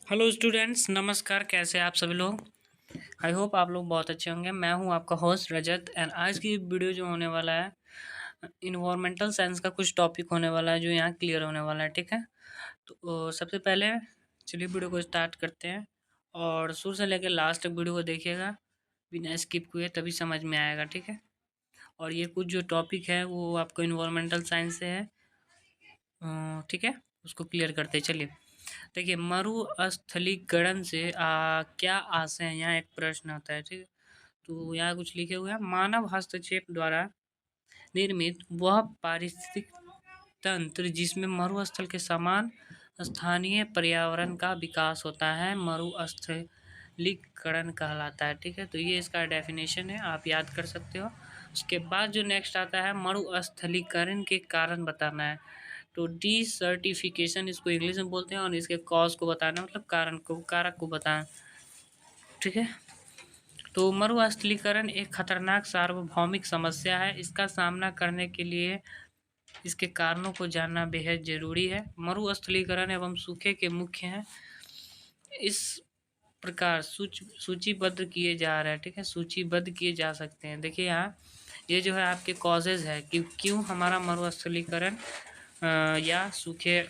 Hello students, नमस्कार। कैसे हैं आप सभी लोग? आई होप आप लोग बहुत अच्छे होंगे। मैं हूं आपका होस्ट रजत एंड आज की वीडियो जो होने वाला है इन्वायरमेंटल साइंस का कुछ टॉपिक होने वाला है जो यहाँ क्लियर होने वाला है। ठीक है, तो सबसे पहले चलिए वीडियो को स्टार्ट करते हैं और शुरू से लेकर लास्ट तक वीडियो को देखिएगा बिना स्किप हुए, तभी समझ में आएगा। ठीक है, और ये कुछ जो टॉपिक है वो आपको इन्वायरमेंटल साइंस से है। ठीक है, उसको क्लियर करते हैं। चलिए देखिए, मरुस्थलीकरण से क्या आशय है, यहाँ एक प्रश्न आता है। ठीक है, तो यहाँ कुछ लिखे हुए हैं। मानव हस्तक्षेप द्वारा निर्मित वह पारिस्थितिक तंत्र जिसमें मरुस्थल के समान स्थानीय पर्यावरण का विकास होता है मरुस्थलीकरण कहलाता है। ठीक है, तो ये इसका डेफिनेशन है, आप याद कर सकते हो। उसके बाद जो नेक्स्ट आता है, मरुस्थलीकरण के कारण बताना है। तो डिसर्टिफिकेशन इसको इंग्लिश में बोलते हैं और इसके कॉज को बताना मतलब कारण को, कारक को बताना। ठीक है, तो मरुस्थलीकरण एक खतरनाक सार्वभौमिक समस्या है। इसका सामना करने के लिए इसके कारणों को जानना बेहद जरूरी है। मरुस्थलीकरण एवं सूखे के मुख्य हैं, इस प्रकार सूचीबद्ध किए जा रहे हैं। ठीक है, सूचीबद्ध किए जा सकते हैं। देखिए यहाँ ये जो है आपके कॉजेज है कि क्यों हमारा मरुस्थलीकरण या सूखे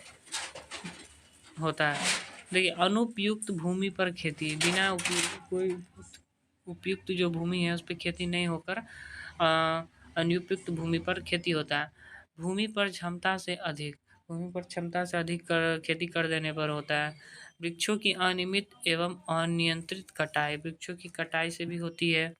होता है। देखिए, अनुपयुक्त भूमि पर खेती, बिना कोई उपयुक्त जो भूमि है उस पर खेती नहीं होकर अनुपयुक्त भूमि पर खेती होता है। भूमि पर क्षमता से अधिक, भूमि पर क्षमता से अधिक खेती कर देने पर होता है। वृक्षों की अनियमित एवं अनियंत्रित कटाई, वृक्षों की कटाई से भी होती है।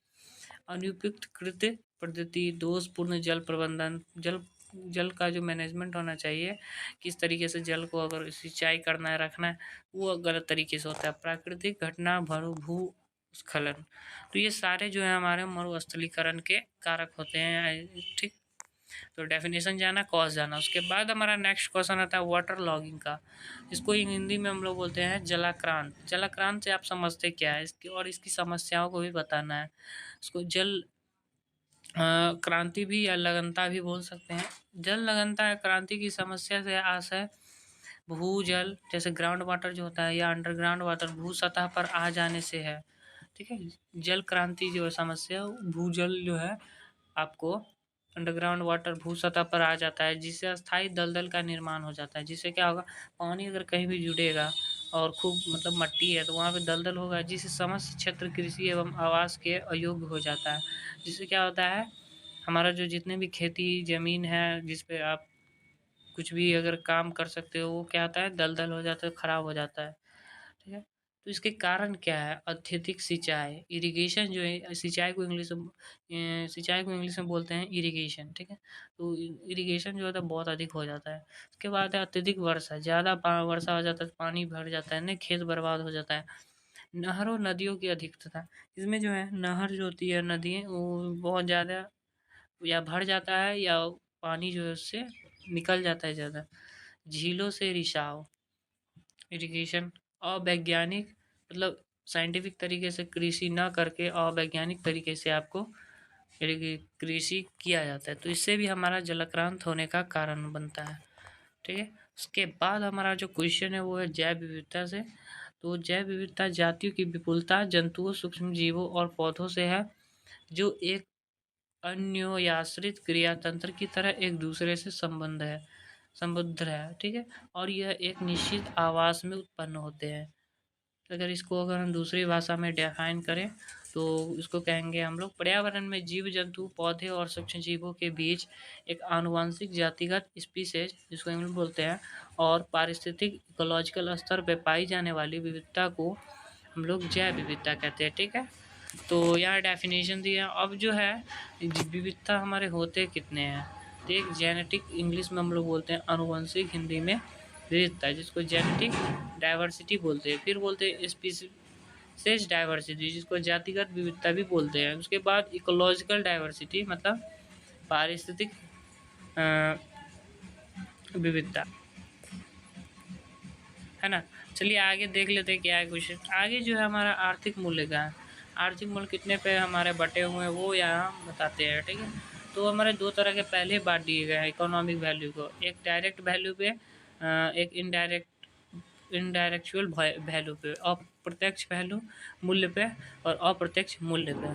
अनुपयुक्त कृत पद्धति, दोषपूर्ण जल प्रबंधन, जल जल का जो मैनेजमेंट होना चाहिए, किस तरीके से जल को अगर सिंचाई करना है, रखना है, वो गलत तरीके से होता है। प्राकृतिक घटना, भूस्खलन, तो ये सारे जो है हमारे मरुस्थलीकरण के कारक होते हैं। ठीक, तो डेफिनेशन जाना, कॉज जाना। उसके बाद हमारा नेक्स्ट क्वेश्चन आता है वाटर लॉगिंग का। इसको हिंदी में हम लोग बोलते हैं जलाक्रांत। जलाक्रांत से आप समझते क्या है इसकी, और इसकी समस्याओं को भी बताना है। इसको जल क्रांति भी या लगनता भी बोल सकते हैं। जल लगनता या क्रांति की समस्या से आशय भूजल, जैसे ग्राउंड वाटर जो होता है या अंडरग्राउंड वाटर भू सतह पर आ जाने से है। ठीक है, जल क्रांति जो है समस्या, भूजल जो है आपको अंडरग्राउंड वाटर भू सतह पर आ जाता है, जिससे अस्थायी दलदल का निर्माण हो जाता है। जिससे क्या होगा, पानी अगर कहीं भी जुड़ेगा और खूब मतलब मट्टी है तो वहाँ पे दलदल होगा, जिससे समस्त क्षेत्र कृषि एवं आवास के अयोग्य हो जाता है। जिससे क्या होता है, हमारा जो जितने भी खेती ज़मीन है जिस पे आप कुछ भी अगर काम कर सकते हो, वो क्या होता है, दलदल हो जाता है, ख़राब हो जाता है। ठीक है, तो इसके कारण क्या है, अत्यधिक सिंचाई, इरिगेशन जो है, सिंचाई को इंग्लिश में बोलते हैं इरिगेशन। ठीक है, तो इरिगेशन जो होता है बहुत अधिक हो जाता है। उसके बाद है अत्यधिक वर्षा, ज़्यादा वर्षा हो जाता है, पानी भर जाता है ना, खेत बर्बाद हो जाता है। नहरों नदियों की अधिकता, इसमें जो है नहर जो होती है, नदी वो बहुत ज़्यादा या भर जाता है या पानी जो है उससे निकल जाता है ज़्यादा। झीलों से रिसाव, इरिगेशन अवैज्ञानिक, मतलब साइंटिफिक तरीके से कृषि ना करके अवैज्ञानिक तरीके से आपको कृषि किया जाता है, तो इससे भी हमारा जलाक्रांत होने का कारण बनता है। ठीक है, उसके बाद हमारा जो क्वेश्चन है वो है जैव विविधता से। तो जैव विविधता जातियों की विपुलता, जंतुओं, सूक्ष्म जीवों और पौधों से है, जो एक अन्योन्याश्रित क्रियातंत्र की तरह एक दूसरे से संबद्ध है। ठीक है, और यह एक निश्चित आवास में उत्पन्न होते हैं। अगर हम दूसरी भाषा में डिफाइन करें तो इसको कहेंगे हम लोग, पर्यावरण में जीव जंतु, पौधे और सूक्ष्म जीवों के बीच एक आनुवंशिक जातिगत स्पीसीज जिसको इंग्लिश में बोलते हैं और पारिस्थितिक इकोलॉजिकल स्तर पर पाई जाने वाली विविधता को हम लोग जैव विविधता कहते हैं। ठीक है, तो यहाँ डेफिनेशन दिया। अब जो है विविधता हमारे होते कितने हैं, तो एक जेनेटिक, इंग्लिश में हम लोग बोलते हैं अनुवंशिक, हिंदी में विविधता, जिसको जेनेटिक डाइवर्सिटी बोलते हैं। फिर बोलते हैं स्पीसीज डाइवर्सिटी, जिसको जातिगत विविधता भी बोलते हैं। उसके बाद इकोलॉजिकल डाइवर्सिटी, मतलब पारिस्थितिक विविधता, है ना। चलिए आगे देख लेते हैं क्या है क्वेश्चन। आगे जो है हमारा आर्थिक मूल्य का है। आर्थिक मूल्य कितने पे हमारे बटे हुए हैं वो यहाँ बताते हैं। ठीक है, तो हमारे दो तरह के पहले बांट दिए गए हैं इकोनॉमिक वैल्यू को, एक डायरेक्ट वैल्यू पे, एक इनडायरेक्ट इंडायरेक्चुअल वैल्यू पे, अप्रत्यक्ष वैल्यू मूल्य पे और अप्रत्यक्ष मूल्य पे।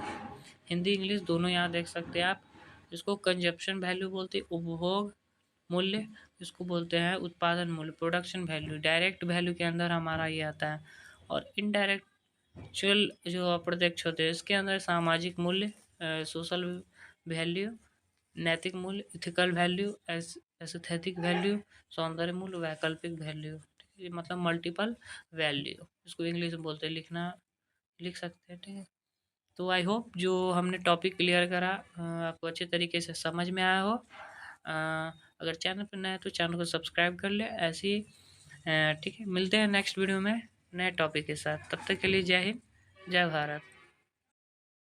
हिंदी इंग्लिश दोनों यहाँ देख सकते हैं आप। इसको कंजप्शन वैल्यू बोलते हैं, उपभोग मूल्य। इसको बोलते हैं उत्पादन मूल्य, प्रोडक्शन वैल्यू। डायरेक्ट वैल्यू के अंदर हमारा ये आता है। और इनडायरेक्चुअल जो अप्रत्यक्ष होते हैं इसके अंदर सामाजिक मूल्य, सोशल वैल्यू, नैतिक मूल्य, इथिकल वैल्यू, एस्थेटिक वैल्यू, सौंदर्य मूल्य, वैकल्पिक वैल्यू। ये मतलब मल्टीपल वैल्यू, इसको इंग्लिश में बोलते हैं। लिख सकते हैं, ठीक है। तो आई होप जो हमने टॉपिक क्लियर करा आपको अच्छे तरीके से समझ में आया हो। अगर चैनल पर नया है तो चैनल को सब्सक्राइब कर ले ऐसे ही। ठीक है, मिलते हैं नेक्स्ट वीडियो में नए टॉपिक के साथ। तब तक के लिए जय हिंद, जय भारत।